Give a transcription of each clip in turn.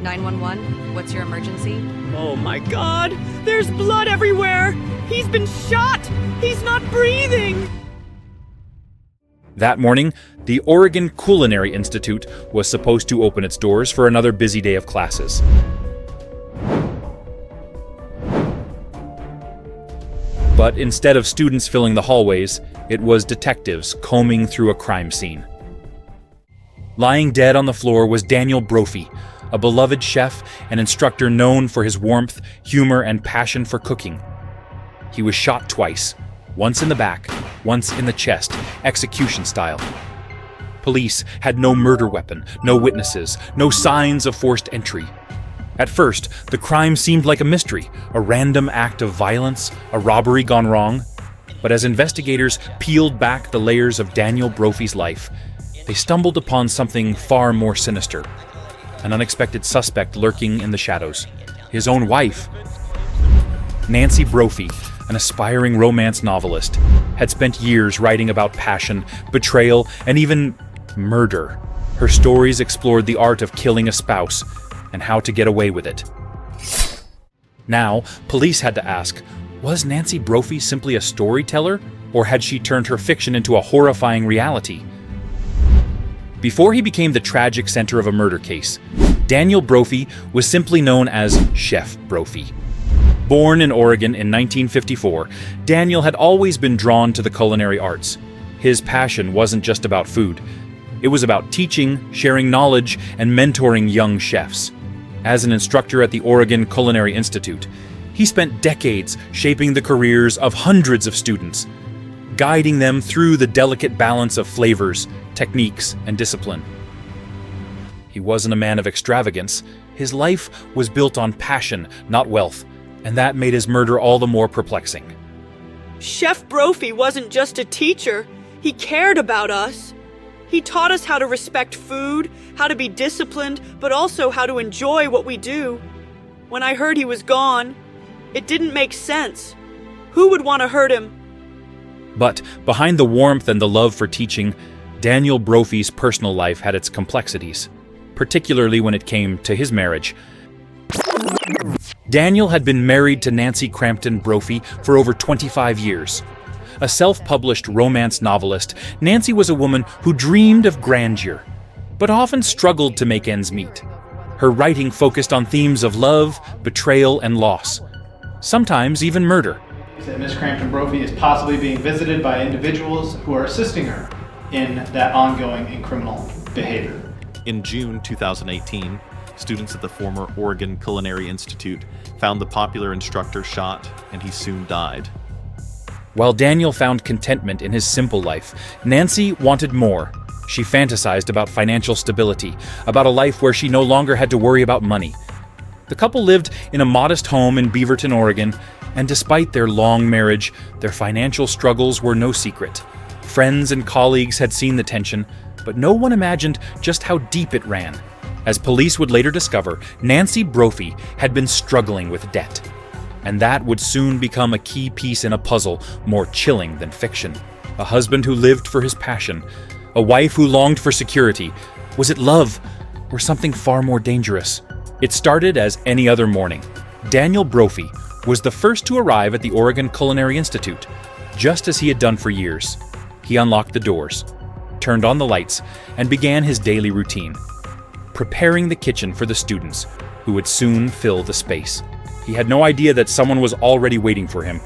911, what's your emergency? Oh my God! There's blood everywhere! He's been shot! He's not breathing! That morning, the Oregon Culinary Institute was supposed to open its doors for another busy day of classes. But instead of students filling the hallways, it was detectives combing through a crime scene. Lying dead on the floor was Nancy Brophy, a beloved chef and instructor known for his warmth, humor, and passion for cooking. He was shot twice, once in the back, once in the chest, execution style. Police had no murder weapon, no witnesses, no signs of forced entry. At first, the crime seemed like a mystery, a random act of violence, a robbery gone wrong. But as investigators peeled back the layers of Nancy Brophy's life, they stumbled upon something far more sinister. An unexpected suspect lurking in the shadows. His own wife. Nancy Brophy, an aspiring romance novelist, had spent years writing about passion, betrayal, and even murder. Her stories explored the art of killing a spouse and how to get away with it. Now, police had to ask, was Nancy Brophy simply a storyteller, or had she turned her fiction into a horrifying reality? Before he became the tragic center of a murder case, Nancy Brophy was simply known as Chef Brophy. Born in Oregon in 1954, Daniel had always been drawn to the culinary arts. His passion wasn't just about food. It was about teaching, sharing knowledge, and mentoring young chefs. As an instructor at the Oregon Culinary Institute, he spent decades shaping the careers of hundreds of students, guiding them through the delicate balance of flavors, techniques, and discipline. He wasn't a man of extravagance. His life was built on passion, not wealth, and that made his murder all the more perplexing. Chef Brophy wasn't just a teacher. He cared about us. He taught us how to respect food, how to be disciplined, but also how to enjoy what we do. When I heard he was gone, it didn't make sense. Who would want to hurt him? But behind the warmth and the love for teaching, Nancy Brophy's personal life had its complexities, particularly when it came to his marriage. Daniel had been married to Nancy Crampton Brophy for over 25 years. A self-published romance novelist, Nancy was a woman who dreamed of grandeur, but often struggled to make ends meet. Her writing focused on themes of love, betrayal, and loss, sometimes even murder. That Miss Crampton Brophy is possibly being visited by individuals who are assisting her in that ongoing and criminal behavior. In June 2018, students at the former Oregon Culinary Institute found the popular instructor shot, and he soon died. While Daniel found contentment in his simple life, Nancy wanted more. She fantasized about financial stability, about a life where she no longer had to worry about money. The couple lived in a modest home in Beaverton, Oregon, and despite their long marriage, their financial struggles were no secret. Friends and colleagues had seen the tension, but no one imagined just how deep it ran. As police would later discover, Nancy Brophy had been struggling with debt. And that would soon become a key piece in a puzzle more chilling than fiction. A husband who lived for his passion. A wife who longed for security. Was it love or something far more dangerous? It started as any other morning. Nancy Brophy was the first to arrive at the Oregon Culinary Institute, just as he had done for years. He unlocked the doors, turned on the lights, and began his daily routine, preparing the kitchen for the students who would soon fill the space. He had no idea that someone was already waiting for him.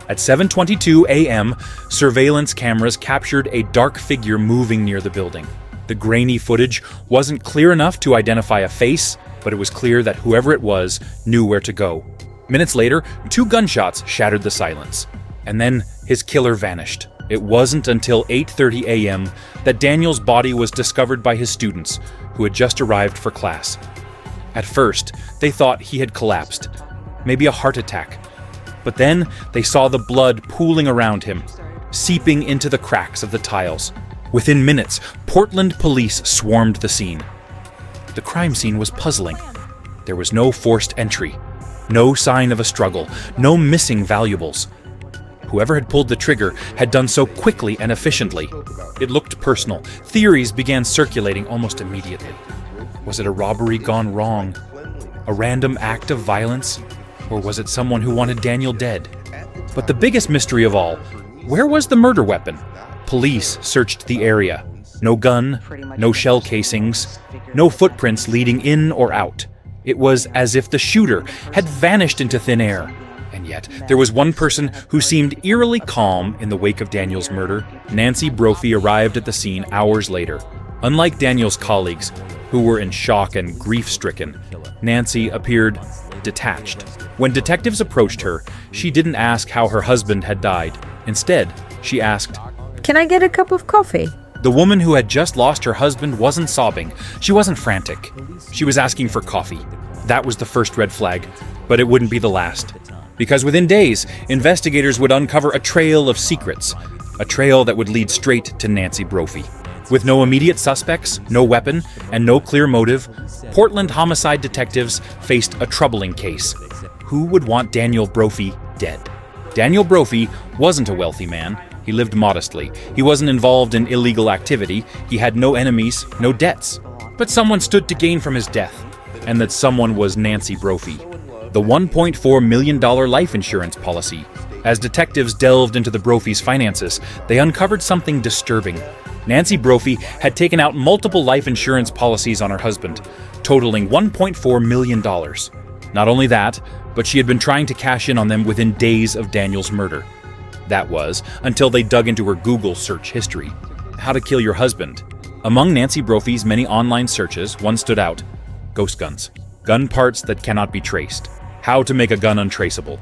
At 7:22 a.m., surveillance cameras captured a dark figure moving near the building. The grainy footage wasn't clear enough to identify a face, but it was clear that whoever it was knew where to go. Minutes later, 2 gunshots shattered the silence. And then his killer vanished. It wasn't until 8:30 a.m. that Daniel's body was discovered by his students, who had just arrived for class. At first, they thought he had collapsed, maybe a heart attack. But then they saw the blood pooling around him, seeping into the cracks of the tiles. Within minutes, Portland police swarmed the scene. The crime scene was puzzling. There was no forced entry, no sign of a struggle, no missing valuables. Whoever had pulled the trigger had done so quickly and efficiently. It looked personal. Theories began circulating almost immediately. Was it a robbery gone wrong? A random act of violence? Or was it someone who wanted Daniel dead? But the biggest mystery of all, where was the murder weapon? Police searched the area. No gun, no shell casings, no footprints leading in or out. It was as if the shooter had vanished into thin air. And yet, there was one person who seemed eerily calm in the wake of Daniel's murder. Nancy Brophy arrived at the scene hours later. Unlike Daniel's colleagues, who were in shock and grief-stricken, Nancy appeared detached. When detectives approached her, she didn't ask how her husband had died. Instead, she asked, "Can I get a cup of coffee?" The woman who had just lost her husband wasn't sobbing. She wasn't frantic. She was asking for coffee. That was the first red flag, but it wouldn't be the last. Because within days, investigators would uncover a trail of secrets, a trail that would lead straight to Nancy Brophy. With no immediate suspects, no weapon, and no clear motive, Portland homicide detectives faced a troubling case. Who would want Daniel Brophy dead? Daniel Brophy wasn't a wealthy man. He lived modestly. He wasn't involved in illegal activity. He had no enemies, no debts. But someone stood to gain from his death, and that someone was Nancy Brophy. The $1.4 million life insurance policy. As detectives delved into the Brophy's finances, they uncovered something disturbing. Nancy Brophy had taken out multiple life insurance policies on her husband, totaling $1.4 million. Not only that, but she had been trying to cash in on them within days of Daniel's murder. That was, until they dug into her Google search history. How to kill your husband. Among Nancy Brophy's many online searches, one stood out. Ghost guns. Gun parts that cannot be traced. How to make a gun untraceable.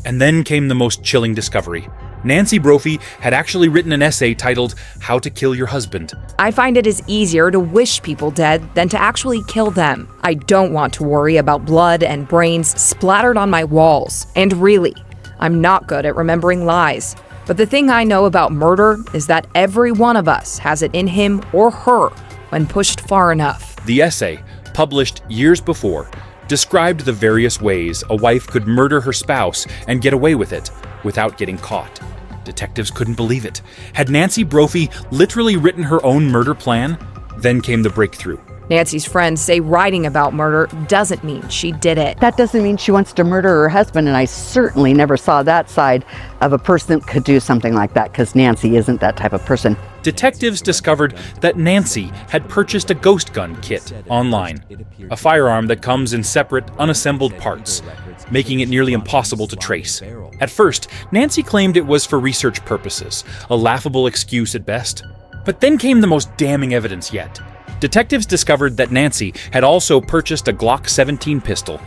And then came the most chilling discovery. Nancy Brophy had actually written an essay titled, How to Kill Your Husband. I find it is easier to wish people dead than to actually kill them. I don't want to worry about blood and brains splattered on my walls. And really, I'm not good at remembering lies. But the thing I know about murder is that every one of us has it in him or her when pushed far enough. The essay, published years before, described the various ways a wife could murder her spouse and get away with it without getting caught. Detectives couldn't believe it. Had Nancy Brophy literally written her own murder plan? Then came the breakthrough. Nancy's friends say writing about murder doesn't mean she did it. That doesn't mean she wants to murder her husband, and I certainly never saw that side of a person that could do something like that, because Nancy isn't that type of person. Detectives discovered that Nancy had purchased a ghost gun kit online, a firearm that comes in separate, unassembled parts, making it nearly impossible to trace. At first, Nancy claimed it was for research purposes, a laughable excuse at best. But then came the most damning evidence yet. Detectives discovered that Nancy had also purchased a Glock 17 pistol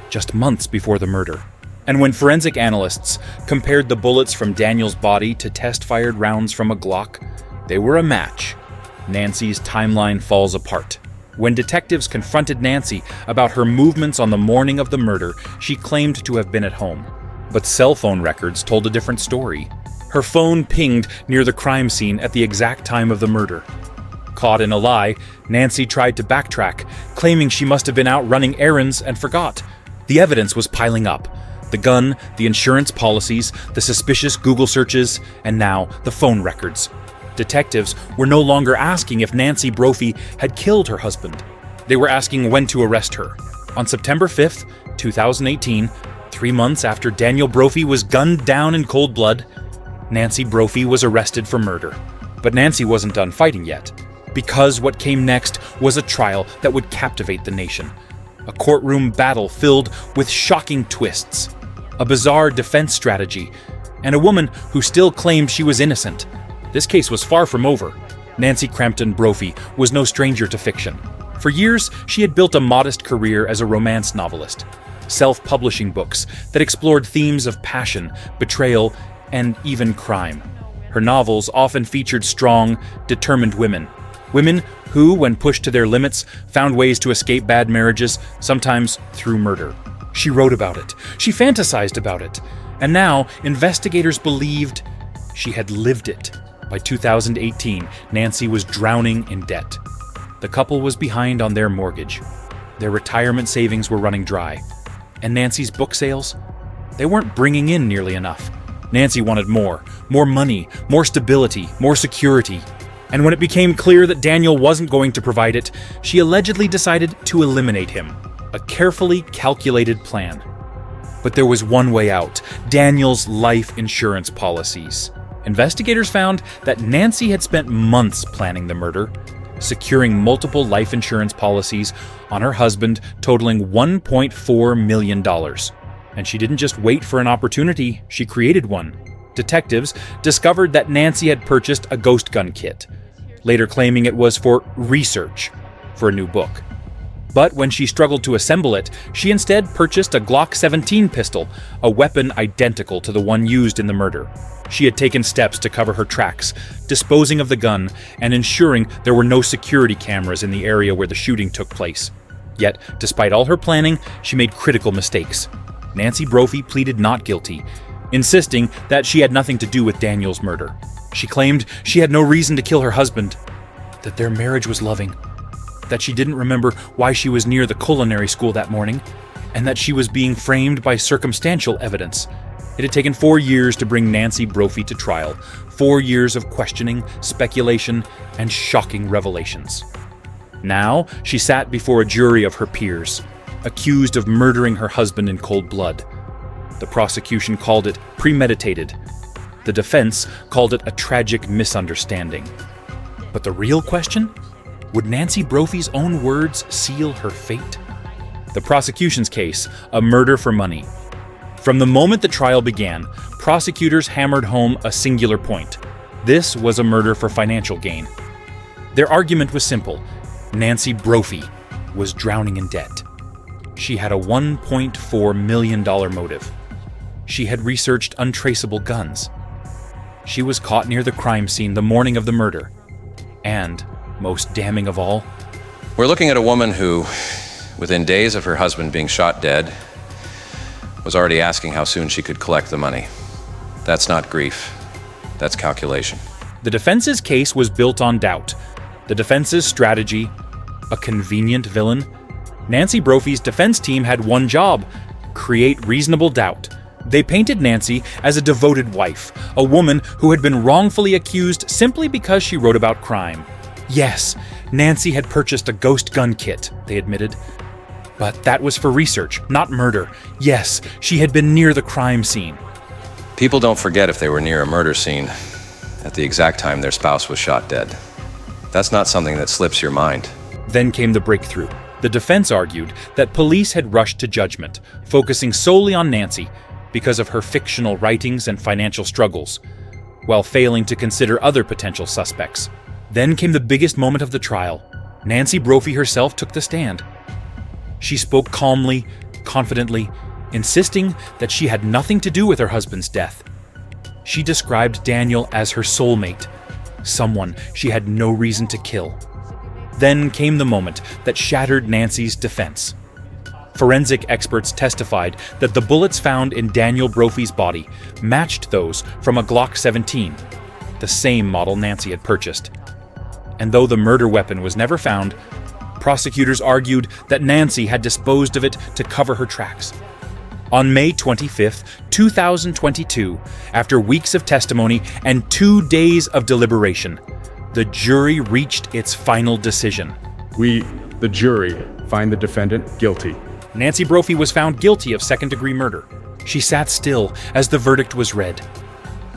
just months before the murder. And when forensic analysts compared the bullets from Daniel's body to test-fired rounds from a Glock, they were a match. Nancy's timeline falls apart. When detectives confronted Nancy about her movements on the morning of the murder, she claimed to have been at home. But cell phone records told a different story. Her phone pinged near the crime scene at the exact time of the murder. Caught in a lie, Nancy tried to backtrack, claiming she must have been out running errands and forgot. The evidence was piling up. The gun, the insurance policies, the suspicious Google searches, and now the phone records. Detectives were no longer asking if Nancy Brophy had killed her husband. They were asking when to arrest her. On September 5th, 2018, 3 months after Daniel Brophy was gunned down in cold blood, Nancy Brophy was arrested for murder. But Nancy wasn't done fighting yet, because what came next was a trial that would captivate the nation. A courtroom battle filled with shocking twists, a bizarre defense strategy, and a woman who still claimed she was innocent. This case was far from over. Nancy Crampton Brophy was no stranger to fiction. For years, she had built a modest career as a romance novelist, self-publishing books that explored themes of passion, betrayal, and even crime. Her novels often featured strong, determined women. Women who, when pushed to their limits, found ways to escape bad marriages, sometimes through murder. She wrote about it. She fantasized about it. And now, investigators believed she had lived it. By 2018, Nancy was drowning in debt. The couple was behind on their mortgage. Their retirement savings were running dry. And Nancy's book sales? They weren't bringing in nearly enough. Nancy wanted more money, more stability, more security. And when it became clear that Daniel wasn't going to provide it, she allegedly decided to eliminate him. A carefully calculated plan. But there was one way out: Daniel's life insurance policies. Investigators found that Nancy had spent months planning the murder, securing multiple life insurance policies on her husband totaling $1.4 million. And she didn't just wait for an opportunity, she created one. Detectives discovered that Nancy had purchased a ghost gun kit, later claiming it was for research for a new book. But when she struggled to assemble it, she instead purchased a Glock 17 pistol, a weapon identical to the one used in the murder. She had taken steps to cover her tracks, disposing of the gun and ensuring there were no security cameras in the area where the shooting took place. Yet, despite all her planning, she made critical mistakes. Nancy Brophy pleaded not guilty, insisting that she had nothing to do with Daniel's murder. She claimed she had no reason to kill her husband, that their marriage was loving, that she didn't remember why she was near the culinary school that morning, and that she was being framed by circumstantial evidence. It had taken 4 years to bring Nancy Brophy to trial, 4 years of questioning, speculation, and shocking revelations. Now, she sat before a jury of her peers, accused of murdering her husband in cold blood. The prosecution called it premeditated. The defense called it a tragic misunderstanding. But the real question? Would Nancy Brophy's own words seal her fate? The prosecution's case, a murder for money. From the moment the trial began, prosecutors hammered home a singular point. This was a murder for financial gain. Their argument was simple. Nancy Brophy was drowning in debt. She had a $1.4 million motive. She had researched untraceable guns. She was caught near the crime scene the morning of the murder. And, most damning of all, we're looking at a woman who, within days of her husband being shot dead, was already asking how soon she could collect the money. That's not grief. That's calculation. The defense's case was built on doubt. The defense's strategy, a convenient villain. Nancy Brophy's defense team had one job: create reasonable doubt. They painted Nancy as a devoted wife, a woman who had been wrongfully accused simply because she wrote about crime. Yes, Nancy had purchased a ghost gun kit, they admitted. But that was for research, not murder. Yes, she had been near the crime scene. People don't forget if they were near a murder scene at the exact time their spouse was shot dead. That's not something that slips your mind. Then came the breakthrough. The defense argued that police had rushed to judgment, focusing solely on Nancy because of her fictional writings and financial struggles, while failing to consider other potential suspects. Then came the biggest moment of the trial. Nancy Brophy herself took the stand. She spoke calmly, confidently, insisting that she had nothing to do with her husband's death. She described Daniel as her soulmate, someone she had no reason to kill. Then came the moment that shattered Nancy's defense. Forensic experts testified that the bullets found in Daniel Brophy's body matched those from a Glock 17, the same model Nancy had purchased. And though the murder weapon was never found, prosecutors argued that Nancy had disposed of it to cover her tracks. On May 25, 2022, after weeks of testimony and 2 days of deliberation, the jury reached its final decision. We, the jury, find the defendant guilty. Nancy Brophy was found guilty of second-degree murder. She sat still as the verdict was read,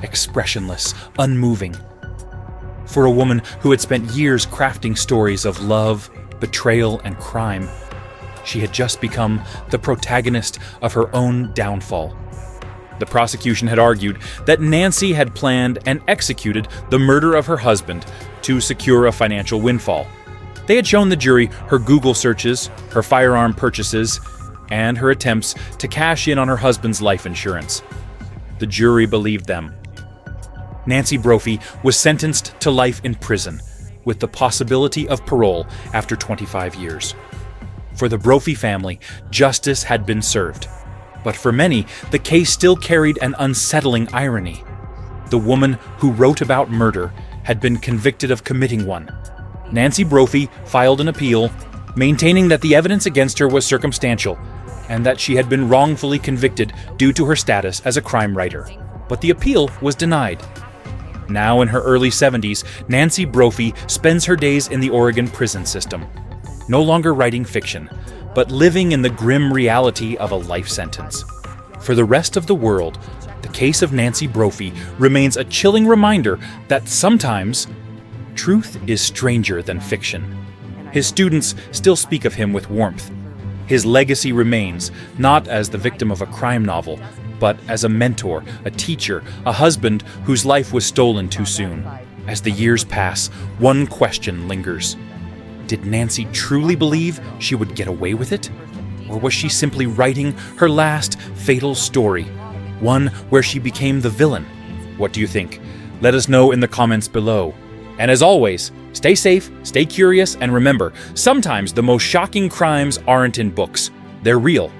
expressionless, unmoving. For a woman who had spent years crafting stories of love, betrayal, and crime, she had just become the protagonist of her own downfall. The prosecution had argued that Nancy had planned and executed the murder of her husband to secure a financial windfall. They had shown the jury her Google searches, her firearm purchases, and her attempts to cash in on her husband's life insurance. The jury believed them. Nancy Brophy was sentenced to life in prison, with the possibility of parole after 25 years. For the Brophy family, justice had been served. But for many, the case still carried an unsettling irony. The woman who wrote about murder had been convicted of committing one. Nancy Brophy filed an appeal, maintaining that the evidence against her was circumstantial and that she had been wrongfully convicted due to her status as a crime writer. But the appeal was denied. Now in her early 70s, Nancy Brophy spends her days in the Oregon prison system, no longer writing fiction, but living in the grim reality of a life sentence. For the rest of the world, the case of Nancy Brophy remains a chilling reminder that sometimes truth is stranger than fiction. His students still speak of him with warmth. His legacy remains, not as the victim of a crime novel, but as a mentor, a teacher, a husband whose life was stolen too soon. As the years pass, one question lingers. Did Nancy truly believe she would get away with it? Or was she simply writing her last fatal story, one where she became the villain? What do you think? Let us know in the comments below. And as always, stay safe, stay curious, and remember, sometimes the most shocking crimes aren't in books. They're real.